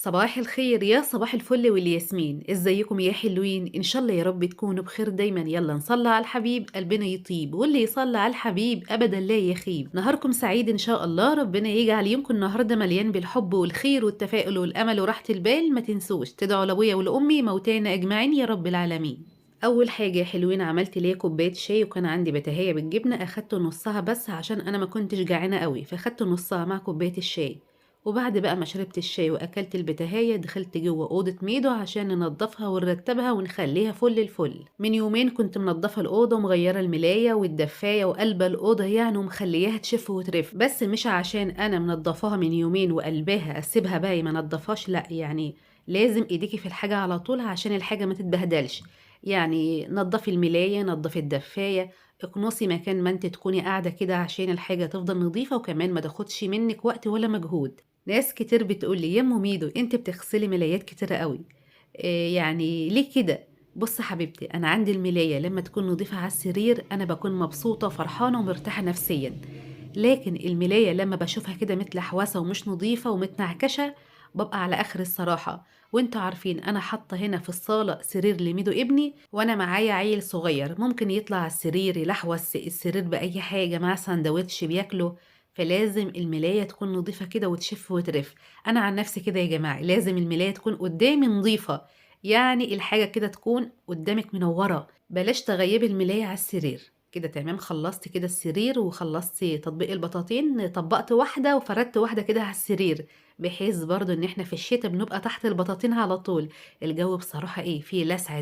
صباح الخير يا صباح الفل والياسمين، ازيكم يا حلوين؟ ان شاء الله يا رب تكونوا بخير دايما. يلا نصلي على الحبيب قلبنا يطيب، واللي يصلي على الحبيب ابدا لا يخيب. نهاركم سعيد ان شاء الله، ربنا يجعل يومكم النهارده مليان بالحب والخير والتفاؤل والامل وراحة البال. ما تنسوش تدعوا لابويا ولامي موتانا اجمعين يا رب العالمين. اول حاجه يا حلوين عملت ليه كوبايه شاي، وكان عندي بتهيه بالجبنه، اخدت نصها بس عشان انا ما كنتش جعانه قوي، فاخدت نصها مع كوبايه الشاي. وبعد بقى ما شربت الشاي واكلت البتهاية دخلت جوه اوضه ميدو عشان ننضفها ونرتبها ونخليها فل الفل. من يومين كنت منضفه الاوضه ومغيره الملايه والدفايه وقلبه الاوضه يعني، ومخلياها تشف وترف، بس مش عشان انا منضفاها من يومين وقلباها اسيبها باقي ما نضفهاش، لا يعني لازم ايديكي في الحاجه على طول عشان الحاجه ما تتبهدلش. يعني نضفي الملايه، نضفي الدفايه، اكنسي مكان ما انت تكوني قاعده كده عشان الحاجه تفضل نظيفه وكمان ما تاخدش منك وقت ولا مجهود. ناس كتير بتقولي يا ام ميدو انت بتغسلي ملايات كتيرة قوي، إيه يعني ليه كده؟ بص حبيبتي، انا عندي الملاية لما تكون نظيفة على السرير انا بكون مبسوطة وفرحانة ومرتاحة نفسيا، لكن الملاية لما بشوفها كده متلحوسة ومش نظيفة ومتنعكشة ببقى على اخر الصراحة. وانتوا عارفين انا حاطة هنا في الصالة سرير لميدو ابني، وانا معايا عيل صغير ممكن يطلع على السرير يلحوس السرير باي حاجة مع سندوتش بياكله، فلازم الملاية تكون نظيفة كده وتشف وترف. أنا عن نفسي كده يا جماعة لازم الملاية تكون قدامي نظيفة، يعني الحاجة كده تكون قدامك منورة، بلاش تغيبي الملاية على السرير. كده تمام، خلصت كده السرير وخلصت تطبيق البطاطين، طبقت واحدة وفردت واحدة كده على السرير، بحيث برضو ان احنا في الشتاء بنبقى تحت البطاطين على طول. الجو بصراحة ايه فيه لسعة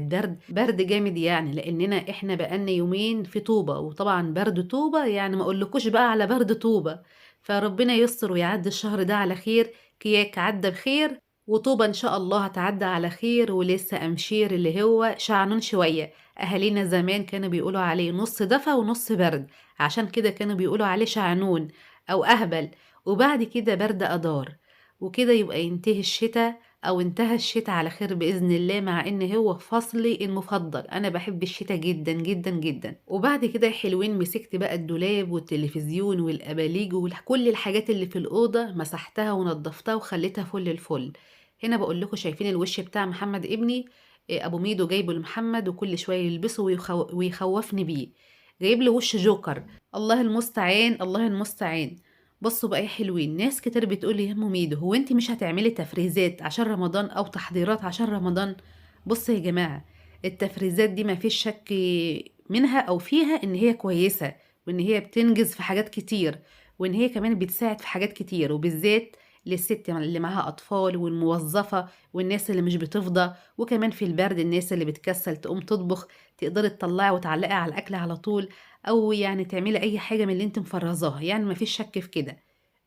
برد جامد يعني، لاننا احنا بقالنا يومين في طوبة، وطبعا برد طوبة يعني ما اقولكوش بقى على برد طوبة. فربنا يستر ويعدي الشهر ده على خير، كياك عدى بخير، وطوبة إن شاء الله هتعدى على خير. ولسه أمشير اللي هو شعنون شوية، أهالينا زمان كانوا بيقولوا عليه نص دفا ونص برد، عشان كده كانوا بيقولوا عليه شعنون أو أهبل. وبعد كده برد أدار، وكده يبقى ينتهي الشتاء أو انتهى الشتاء على خير بإذن الله، مع إن هو فصلي المفضل، أنا بحب الشتاء جدا جدا جدا. وبعد كده يا حلوين مسكت بقى الدولاب والتلفزيون والأباليج وكل الحاجات اللي في الأوضة، مسحتها ونضفتها وخليتها فل الفل. هنا بقول لكم شايفين الوش بتاع محمد ابني؟ أبو ميدو جايبه لمحمد وكل شوية يلبسه ويخوفني بيه، جايب له وش جوكر. الله المستعان الله المستعان. بصوا بقى يا حلوين، ناس كتير بتقولي يا ام ميدو هو انت مش هتعملي تفريزات عشان رمضان او تحضيرات عشان رمضان؟ بصوا يا جماعة، التفريزات دي ما فيش شك منها او فيها ان هي كويسة، وان هي بتنجز في حاجات كتير، وان هي كمان بتساعد في حاجات كتير، وبالذات للست اللي معاها اطفال والموظفة والناس اللي مش بتفضى، وكمان في البرد الناس اللي بتكسل تقوم تطبخ، تقدري تطلعي وتعلقي على الاكل على طول، او يعني تعملي اي حاجة من اللي انت مفرزاها، يعني ما فيش شك في كده.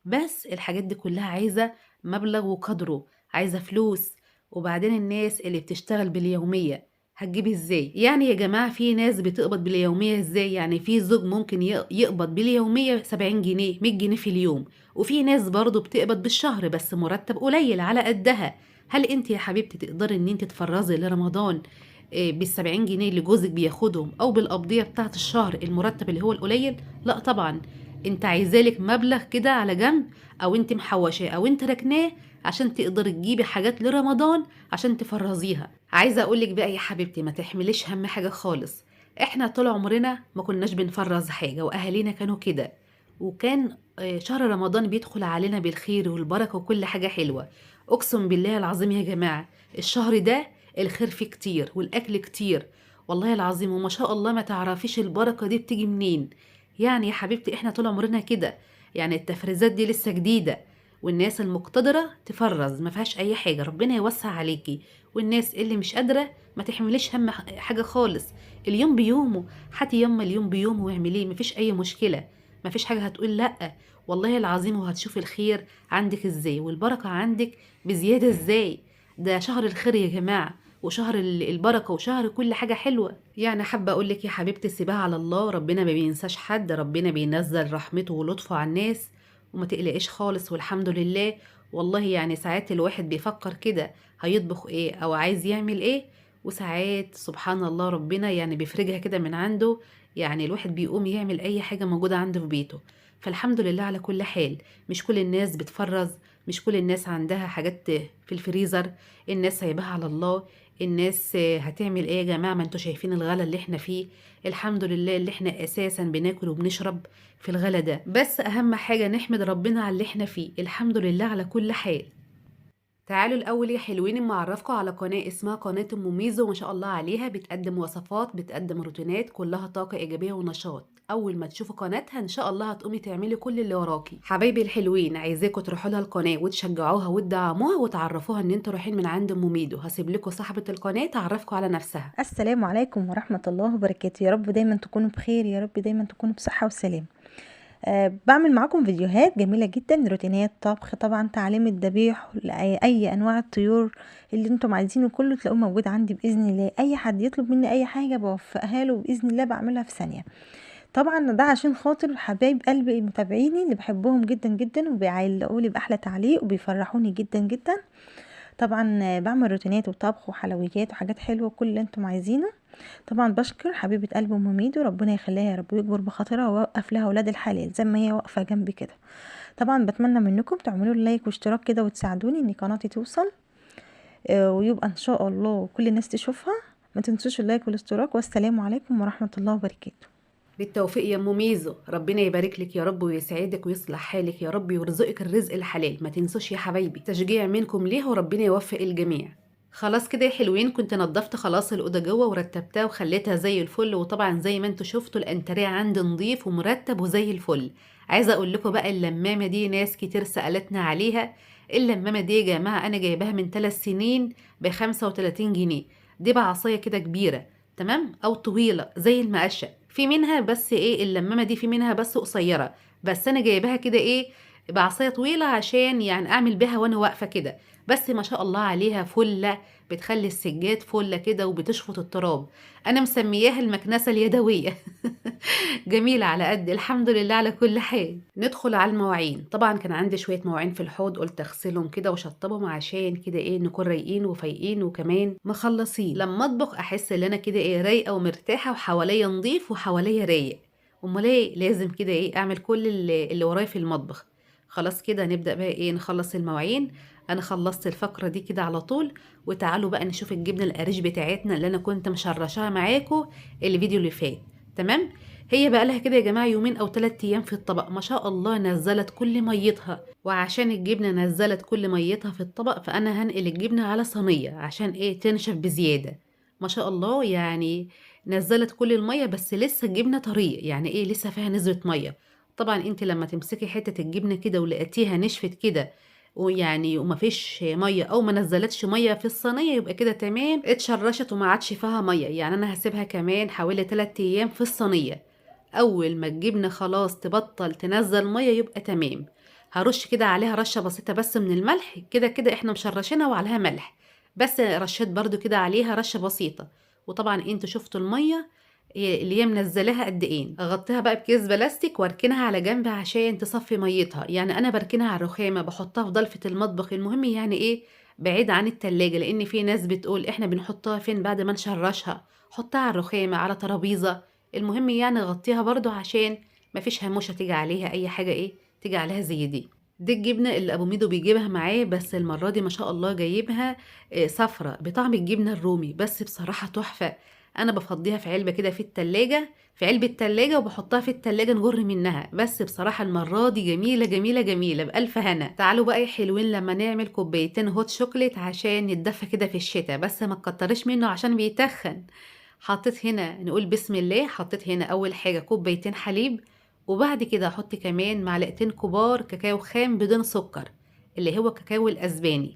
بس الحاجات دي كلها عايزة مبلغ وقدره، عايزة فلوس. وبعدين الناس اللي بتشتغل باليومية هتجيب ازاي؟ يعني يا جماعة في ناس بتقبض باليومية ازاي؟ يعني في زوج ممكن يقبض باليومية 70 جنيه 100 جنيه في اليوم، وفي ناس برضو بتقبض بالشهر بس مرتب قليل على قدها. هل انت يا حبيبتي تقدري ان انت تفرزي لرمضان بالسبعين جنيه اللي جوزك بياخدهم، او بالقبضية بتاعت الشهر المرتب اللي هو القليل؟ لا طبعا. انت عايزالك مبلغ كده على جنب، او انت محوشاه او انت ركناه عشان تقدري تجيبي حاجات لرمضان عشان تفرزيها. عايزه اقولك بقى يا حبيبتي ما تحمليش هم حاجه خالص، احنا طول عمرنا ما كناش بنفرز حاجه، واهالينا كانوا كده، وكان شهر رمضان بيدخل علينا بالخير والبركه وكل حاجه حلوه. اقسم بالله العظيم يا جماعه الشهر ده الخير فيه كتير والاكل كتير، والله العظيم، وما شاء الله ما تعرفيش البركه دي بتيجي منين. يعني يا حبيبتي احنا طول عمرنا كده، يعني التفريزات دي لسه جديدة، والناس المقتدرة تفرز ما فيهاش اي حاجة، ربنا يوسع عليكي. والناس اللي مش قادرة ما تحمليش هم حاجة خالص، اليوم بيومه، حتى يوم اليوم بيومه واعمليه، مفيش اي مشكلة، مفيش حاجة هتقول لأ. والله العظيم وهتشوف الخير عندك ازاي والبركة عندك بزيادة ازاي. ده شهر الخير يا جماعة، وشهر البركة، وشهر كل حاجة حلوة. يعني حابة أقولك يا حبيبتي سيبها على الله، ربنا ما بينساش حد، ربنا بينزل رحمته ولطفه على الناس، وما تقلقيش خالص والحمد لله. والله يعني ساعات الواحد بيفكر كده هيطبخ ايه أو عايز يعمل ايه، وساعات سبحان الله ربنا يعني بيفرجها كده من عنده، يعني الواحد بيقوم يعمل أي حاجة موجودة عنده في بيته. فالحمد لله على كل حال. مش كل الناس بتفرز، مش كل الناس عندها حاجات في الفريزر، الناس سايباها على الله. الناس هتعمل ايه يا جماعة؟ ما انتوا شايفين الغلا اللي احنا فيه. الحمد لله اللي احنا اساسا بناكل وبنشرب في الغلا ده، بس اهم حاجة نحمد ربنا على اللي احنا فيه، الحمد لله على كل حال. تعالوا الأول يا حلوين اما اعرفكم على قناة اسمها قناة ام ميزو، ما شاء الله عليها، بتقدم وصفات، بتقدم روتينات كلها طاقة إيجابية ونشاط. أول ما تشوفوا قناتها إن شاء الله هتقومي تعملي كل اللي وراكي. حبايبي الحلوين، عايزاكم تروحوا لها القناة وتشجعوها وتدعموها وتعرفوها إن انتوا رايحين من عند ام ميدو. هسيب لكم صاحبة القناة تعرفكم على نفسها. السلام عليكم ورحمة الله وبركاته. يا رب دايما تكونوا بخير، يا رب دايما تكونوا بصحة وسلام. بعمل معاكم فيديوهات جميلة جدا، روتينات طبخ، طبعا تعليم الذبيح لأي أنواع الطيور اللي انتم عايزينه كله تلاقوه موجود عندي بإذن الله. أي حد يطلب مني أي حاجة بوفقها له بإذن الله، بعملها في ثانية. طبعا ده عشان خاطر حبايب قلبي متابعيني اللي بحبهم جدا جدا، وبيعلقوا لي بأحلى تعليق وبيفرحوني جدا جدا. طبعا بعمل روتينات وطبخ وحلويات وحاجات حلوة كل اللي انتم عايزينه. طبعا بشكر حبيبه قلبي ام ميدو، ربنا يخليها يا رب ويكبر بخاطرها ويوقف لها اولاد الحلال زي ما هي واقفه جنبي كده. طبعا بتمنى منكم تعملوا لي لايك واشتراك كده وتساعدوني ان قناتي توصل، ويبقى ان شاء الله كل الناس تشوفها. ما تنسوش اللايك والاشتراك، والسلام عليكم ورحمه الله وبركاته. بالتوفيق يا ام ميزو، ربنا يبارك لك يا رب ويسعدك ويصلح حالك يا رب ويرزقك الرزق الحلال. ما تنسوش يا حبايبي تشجيع منكم ليه، وربنا يوفق الجميع. خلاص كده يا حلوين، كنت نضفت خلاص الأوضة جوه ورتبتها وخليتها زي الفل، وطبعا زي ما انتوا شفتوا الانتريه عندي نضيف ومرتب وزي الفل. عايزه اقول لكم بقى اللمامه دي ناس كتير سألتنا عليها. اللمامه دي يا جماعه انا جايباها من 3 سنين ب 35 جنيه. دي بقى عصايه كده كبيره، تمام، او طويله زي المقشه. في منها بس ايه اللمامه دي في منها بس قصيره، بس انا جايباها كده ايه بعصايه طويله عشان يعني اعمل بيها وانا واقفه كده. بس ما شاء الله عليها فله، بتخلي السجاد فله كده وبتشفط التراب. انا مسمياها المكنسه اليدويه. جميله على قد الحمد لله على كل حال. ندخل على المواعين. طبعا كان عندي شويه مواعين في الحوض، قلت اغسلهم كده واشطبهم عشان كده ايه نكون رايقين وفايقين وكمان مخلصين. لما اطبخ احس ان انا كده ايه رايقه ومرتاحه وحواليا نظيف وحواليا رايق. امال ايه لازم كده ايه اعمل كل اللي ورايا في المطبخ. خلاص كده نبدا بقى ايه نخلص المواعين. انا خلصت الفقره دي كده على طول. وتعالوا بقى نشوف الجبنه القريش بتاعتنا اللي انا كنت مشرشاها معاكم الفيديو اللي فات. تمام. هي بقى لها كده يا جماعه يومين او 3 ايام في الطبق، ما شاء الله نزلت كل ميتها. وعشان الجبنه نزلت كل ميتها في الطبق، فانا هنقل الجبنه على صينيه عشان ايه تنشف بزياده. ما شاء الله يعني نزلت كل الميه، بس لسه الجبنه طريه، يعني ايه لسه فيها نسبه ميه. طبعا انت لما تمسكي حته الجبنه كده ولقيتيها نشفت كده ويعني ومفيش ميه او ما نزلتش ميه في الصينيه، يبقى كده تمام اتشرشت وما عادش فيها ميه. يعني انا هسيبها كمان حوالي 3 ايام في الصينيه. اول ما الجبنه خلاص تبطل تنزل ميه يبقى تمام. هرش كده عليها رشه بسيطه بس من الملح، كده كده احنا مشرشينها وعليها ملح. بس رشيت برضو كده عليها رشه بسيطه. وطبعا انتوا شفتوا الميه اللي هي منزلاها قد ايه. اغطيها بقى بكيس بلاستيك واركنها على جنب عشان تصفي ميتها. يعني انا بركنها على الرخامه، بحطها في ضلفه المطبخ، المهم يعني ايه بعيد عن التلاجة، لان في ناس بتقول احنا بنحطها فين بعد ما نشرشها. حطها على الرخامه على ترابيزه. المهم يعني غطيها برضو عشان مفيش هموشة تيجي عليها اي حاجة ايه تيجي عليها زي دي الجبنة اللي ابو ميدو بيجيبها معاه، بس المرة دي ما شاء الله جايبها صفرة بطعم الجبنة الرومي، بس بصراحة تحفة. انا بفضيها في علبة كده في التلاجة، في علبة تلاجة، وبحطها في التلاجة نجر منها. بس بصراحة المرة دي جميلة جميلة جميلة بألف هنا. تعالوا بقى يا حلوين لما نعمل كوبايتين هوت شوكليت عشان يتدفى كده في الشتاء، بس ما تكترش منه عشان بيتخن. حطيت هنا نقول بسم الله، حطيت هنا اول حاجه كوبايتين حليب، وبعد كده احط كمان معلقتين كبار كاكاو خام بدون سكر اللي هو كاكاو الاسباني.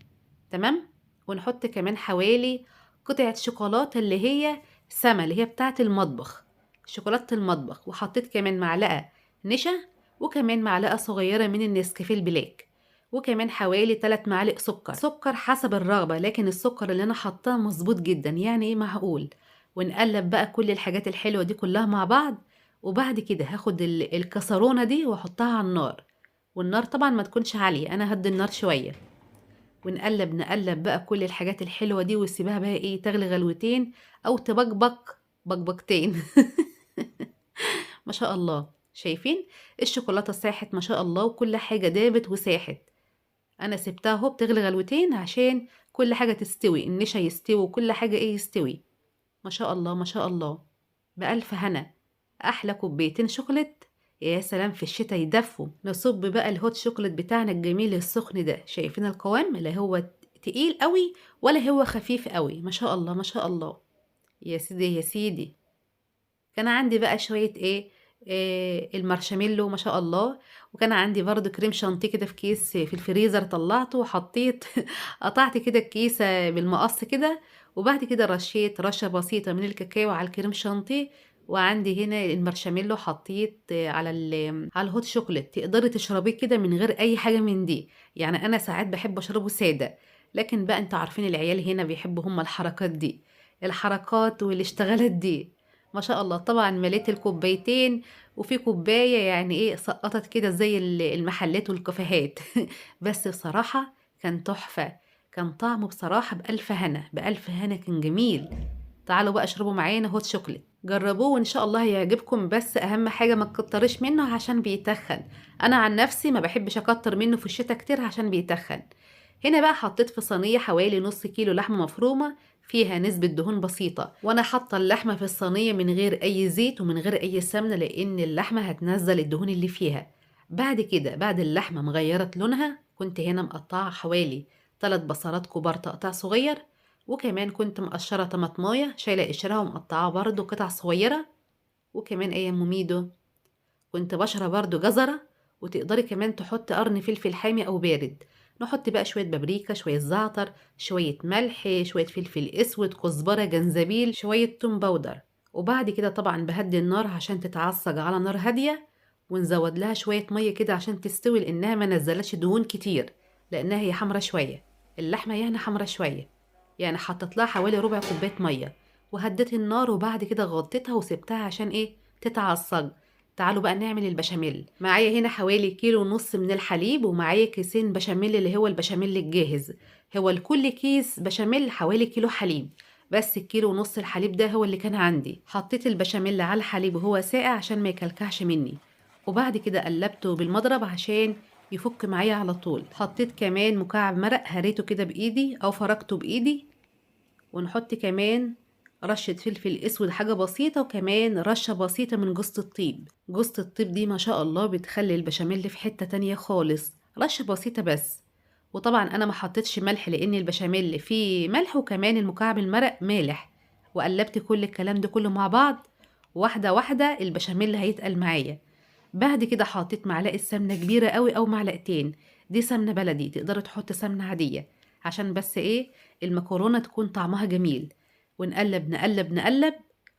تمام. ونحط كمان حوالي قطعه شوكولاته اللي هي سما اللي هي بتاعه المطبخ، شوكولاته المطبخ. وحطيت كمان معلقه نشا، وكمان معلقه صغيره من النسكافيه البلاك، وكمان حوالي 3 معالق سكر حسب الرغبه، لكن السكر اللي انا حطاه مظبوط جدا يعني ايه معقول. ونقلب بقى كل الحاجات الحلوة دي كلها مع بعض. وبعد كده هاخد الكسرونة دي واحطها على النار، والنار طبعا ما تكونش عالية، انا هدي النار شوية. ونقلب نقلب بقى كل الحاجات الحلوة دي وسيبها بقى ايه تغلي غلوتين او تبقبق بقبقتين. ما شاء الله شايفين الشوكولاتة ساحت ما شاء الله، وكل حاجة دابت وساحت. انا سبتها اهو بتغلي غلوتين عشان كل حاجة تستوي، النشا يستوي وكل حاجة ايه يستوي. ما شاء الله ما شاء الله، بألف هنا. أحلى كوبايتين شوكولات، يا سلام في الشتا يدفوا. نصب بقى الهوت شوكولات بتاعنا الجميل السخن ده، شايفين القوام؟ لا هو تقيل قوي ولا هو خفيف قوي، ما شاء الله ما شاء الله. يا سيدي يا سيدي، كان عندي بقى شوية ايه، المارشميلو ما شاء الله. وكان عندي برضو كريم شانتيه كده في كيس في الفريزر، طلعته وحطيت قطعت كده الكيسة بالمقص كده، وبعد كده رشيت رشة بسيطة من الكاكاو على الكريم شانتيه. وعندي هنا المارشميلو حطيت على الهوت شوكولات. تقدري تشربيه كده من غير اي حاجة من دي، يعني انا ساعات بحب اشربه سادة، لكن بقى انتوا عارفين العيال هنا بيحبوا هم الحركات دي، الحركات والاشتغالات دي. ما شاء الله. طبعا مليت الكوبايتين، وفي كوباية يعني ايه سقطت كده زي المحلات والكافيهات بس بصراحة كان تحفة، كان طعمه بصراحة بألف هنا بألف هنا، كان جميل. تعالوا بقى اشربوا معانا هوت شوكليت، جربوه وان شاء الله هيعجبكم، بس اهم حاجة ما تكترش منه عشان بيتخن. انا عن نفسي ما بحبش اكتر منه في الشتاء كتير عشان بيتخن. هنا بقى حطيت في صينية حوالي نص كيلو لحمة مفرومة، فيها نسبة دهون بسيطة، وانا حاطة اللحمة في الصينية من غير اي زيت ومن غير اي سمنة، لان اللحمة هتنزل الدهون اللي فيها. بعد كده بعد اللحمة مغيرت لونها، كنت هنا مقطعة حوالي 3 بصلات كبار تقطيع صغير، وكمان كنت مقشرة طماطماية شايلة قشرها ومقطعة برضو قطع صغيرة، وكمان ايام مميدو كنت بشرة برضو جزرة، وتقدري كمان تحط قرن فلفل حامي أو بارد. نحط بقى شوية بابريكا، شوية زعتر، شوية ملح، شوية فلفل أسود، كزبرة، جنزبيل، شوية توم باودر. وبعد كده طبعا بهدي النار عشان تتعصج على نار هادية، ونزود لها شوية مية كده عشان تستوي، لأنها ما نزلتش دهون كتير، لأنها هي حمرة شوية، اللحمة يعني حمرة شوية. يعني حطيت لها حوالي ربع كوباية مية، وهديت النار، وبعد كده غطيتها وسبتها عشان ايه تتعصج. تعالوا بقى نعمل البشاميل. معايا هنا حوالي كيلو ونص من الحليب، ومعايا كيسين بشاميل اللي هو البشاميل الجاهز. هو لكل كيس بشاميل حوالي كيلو حليب، بس الكيلو ونص الحليب ده هو اللي كان عندي. حطيت البشاميل على الحليب وهو ساقع عشان ما يكلكعش مني، وبعد كده قلبته بالمضرب عشان يفك معايا على طول. حطيت كمان مكعب مرق هريته كده بايدي او فركته بايدي، ونحط كمان رشة فلفل اسود حاجة بسيطة، وكمان رشة بسيطة من جوزة الطيب. جوزة الطيب دي ما شاء الله بتخلي البشاميل في حتة تانية خالص، رشة بسيطة بس. وطبعا انا ما حطيتش ملح لان البشاميل فيه ملح، وكمان المكعب المرق مالح. وقلبت كل الكلام ده كله مع بعض، واحدة واحدة البشاميل هيتقل معايا. بعد كده حطيت معلقة سمنة كبيرة قوي او معلقتين، دي سمنة بلدي، تقدروا تحط سمنة عادية عشان بس ايه المكرونة تكون طعمها جميل. ونقلب نقلب نقلب،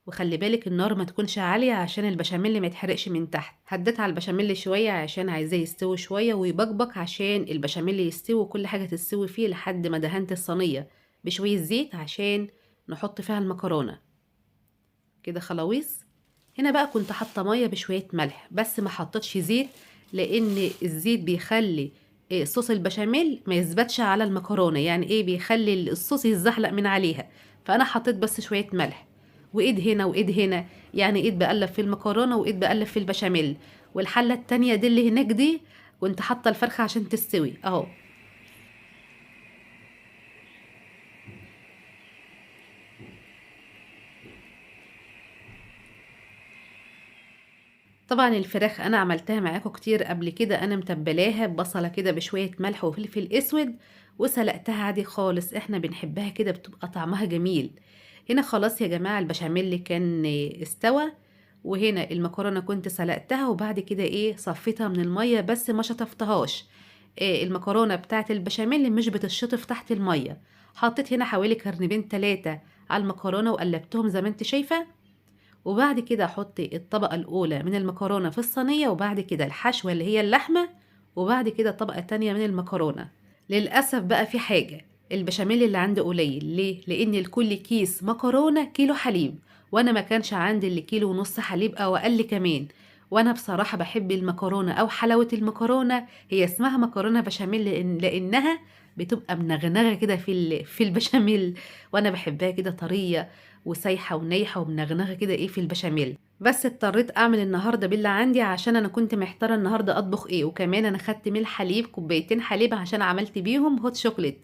وخلي بالك النار ما تكونش عالية عشان البشاميل ما يتحرقش من تحت. هديت على البشاميل شوية عشان عايزاه يستوي شوية ويبقبق، عشان البشاميل يستوي وكل حاجة تستوي فيه، لحد ما دهنت الصينية بشوية زيت عشان نحط فيها المكرونة كده خلاويص. هنا بقى كنت حاطة مية بشوية ملح، بس ما حطيتش زيت، لان الزيت بيخلي صوص البشاميل ما يثبتش على المكرونة، يعني ايه بيخلي الصوص يتزحلق من عليها. فانا حطيت بس شوية ملح، وايد هنا وايد هنا، يعني ايد بقلب في المكرونة وايد بقلب في البشاميل. والحلة التانية دي اللي هناك دي كنت حاطة الفرخة عشان تستوي اهو. طبعا الفراخ انا عملتها معاكم كتير قبل كده، انا متبلاها ببصله كده بشويه ملح وفلفل اسود، وسلقتها عادي خالص، احنا بنحبها كده بتبقى طعمها جميل. هنا خلاص يا جماعه البشاميل كان استوى، وهنا المكرونه كنت سلقتها، وبعد كده ايه صفيتها من الميه بس ما شطفتهاش. إيه المكرونه بتاعت البشاميل مش بتشطف تحت الميه. حطيت هنا حوالي كرنبين 3 على المكرونه وقلبتهم زي ما انت شايفه، وبعد كده احط الطبقة الاولى من المكرونة في الصينية، وبعد كده الحشوة اللي هي اللحمة، وبعد كده طبقة تانية من المكرونة. للأسف بقى في حاجة، البشاميل اللي عندي قليل، ليه؟ لان لكل كيس مكرونة كيلو حليب، وانا ما كانش عندي اللي كيلو ونص حليب او اقل كمان، وانا بصراحة بحب المكرونة او حلاوة المكرونة، هي اسمها مكرونة بشاميل لانها بتبقى منغنغة كده في البشاميل، وانا بحبها كده طرية وسايحة ونايحة ومنغنغة كده ايه في البشاميل. بس اضطريت اعمل النهارده باللي عندي عشان انا كنت محتاره النهارده اطبخ ايه، وكمان انا خدت من الحليب كوبايتين حليب عشان عملت بيهم هوت شوكليت،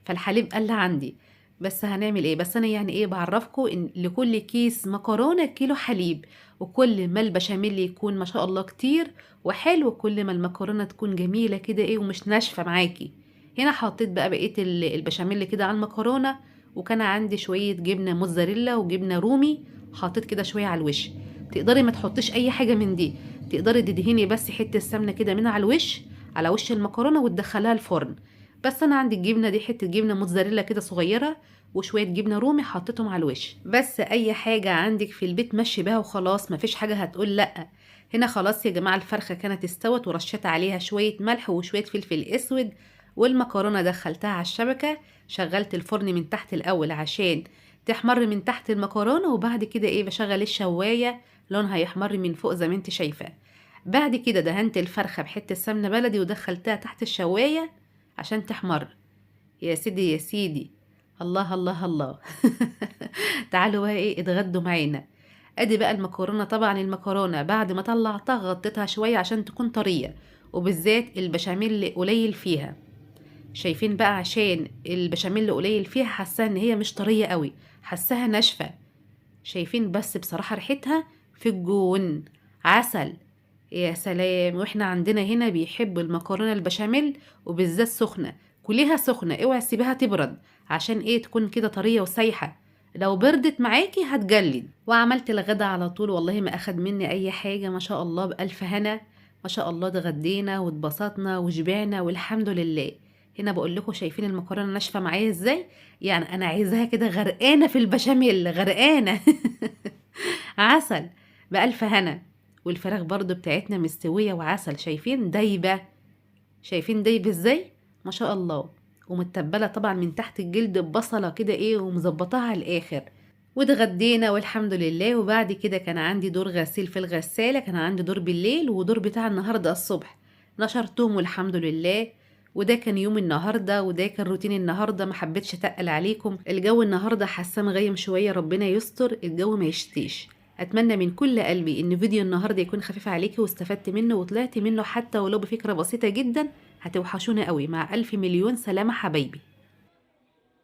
فالحليب قل عندي. بس هنعمل ايه، بس انا يعني ايه بعرفكم ان لكل كيس مكرونه كيلو حليب، وكل ما البشاميل يكون ما شاء الله كتير وحلو كل ما المكرونه تكون جميله كده ايه ومش ناشفه معاكي. هنا حطيت بقى بقيه البشاميل كده على المكرونه، وكان عندي شويه جبنه موتزاريلا وجبنه رومي، حطيت كده شويه على الوش. تقدري ما تحطيش اي حاجه من دي، تقدري تدهني بس حته سمنه كده من على الوش، على وش المكرونه وتدخلها الفرن. بس انا عندي الجبنه دي حته جبنه موتزاريلا كده صغيره وشويه جبنه رومي حطيتهم على الوش. بس اي حاجه عندك في البيت مشي بها وخلاص، مفيش حاجه هتقول لا. هنا خلاص يا جماعه الفرخه كانت استوت ورشيت عليها شويه ملح وشويه فلفل اسود، والمكرونه دخلتها على الشبكه. شغلت الفرن من تحت الاول عشان تحمر من تحت المكرونه، وبعد كده ايه بشغل الشوايه لونها يحمر من فوق زي ما انت شايفه. بعد كده دهنت الفرخه بحته سمنه بلدي ودخلتها تحت الشوايه عشان تحمر. يا سيدي يا سيدي، الله الله الله. تعالوا بقى ايه اتغدوا معانا. ادي بقى المكرونه، طبعا المكرونه بعد ما طلعتها غطيتها شويه عشان تكون طريه، وبالذات البشاميل اللي قليل فيها. شايفين بقى عشان البشاميل اللي قليل فيها حاساها ان هي مش طريه قوي، حاساها ناشفه. شايفين بس بصراحه ريحتها في الجون عسل. يا سلام، واحنا عندنا هنا بيحبوا المكرونه البشاميل وبالذات سخنه. كليها سخنه، اوعي تسيبيها تبرد عشان ايه تكون كده طريه وسايحه، لو بردت معاكي هتجلد. وعملت الغدا على طول، والله ما اخد مني اي حاجه، ما شاء الله بالف هنا. ما شاء الله اتغدينا واتبسطنا وشبعنا والحمد لله. هنا بقول لكم شايفين المكرونه ناشفه معايا ازاي، يعني انا عايزاها كده غرقانه في البشاميل غرقانه. عسل بألف هنا. والفراخ برضو بتاعتنا مستوية وعسل، شايفين دايبة، شايفين دايبة ازاي، ما شاء الله. ومتبلة طبعا من تحت الجلد ببصلة كده ايه ومظبطاها على الاخر. واتغدينا والحمد لله. وبعد كده كان عندي دور غسيل في الغسالة، كان عندي دور بالليل ودور بتاع النهاردة الصبح، نشرتهم والحمد لله. وده كان يوم النهاردة وده كان روتين النهاردة، ما حبيتش اتقل عليكم. الجو النهاردة حاسة مغيم شوية، ربنا يستر الجو ما يشتيش. اتمنى من كل قلبي ان فيديو النهارده يكون خفيف عليكي واستفدت منه وطلعت منه حتى ولو بفكرة بسيطة جدا. هتوحشونا قوي، مع الف مليون سلامة حبايبي.